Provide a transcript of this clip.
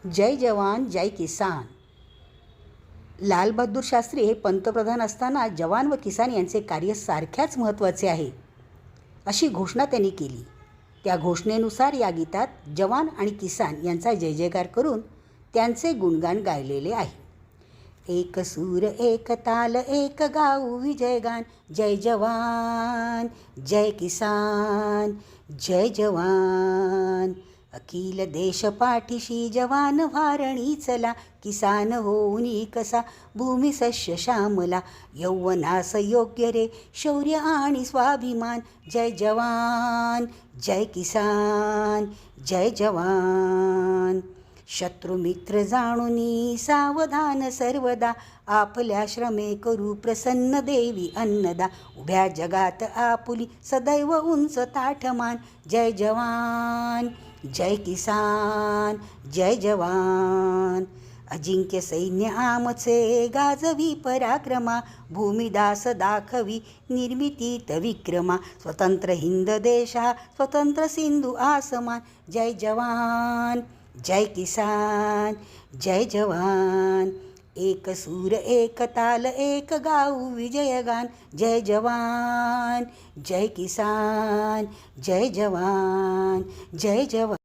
जय जवान जय किसान. लाल बहादूर शास्त्री हे पंतप्रधान असताना जवान व किसान यांचे कार्य सारख्याच महत्त्वाचे आहे अशी घोषणा त्यांनी केली. त्या घोषणेनुसार या गीतात जवान आणि किसान यांचा जय जयकार करून त्यांचे गुणगान गायलेले आहे. एक सूर एक ताल एक गाऊ विजयगान, जय जवान जय किसान जय जवान. अखिल देश पाठीशी जवान वारणी चला, किसान होऊनी कसा भूमी सस्य श्यामला. यौवनास योग्य रे शौर्य आणि स्वाभिमान, जय जवान जय किसान जय जवान. शत्रुमित्र जाणूनी सावधान सर्वदा, आपल्या श्रमे करू प्रसन्न देवी अन्नदा. उभ्या जगात आपुली सदैव उंच ताठमान, जय जवान जय किसान जय जवान. अजिंक्य सैन्य आमचे गाजवी पराक्रमा, भूमिदास दाखवी निर्मितीत विक्रमा. स्वतंत्र हिंद देशा स्वतंत्र सिंधू आसमान, जय जवान जय किसान जय जवान. एक सूर एक ताल एक गाऊ विजयगान, जय जवान जय किसान जय जवान जय जवान.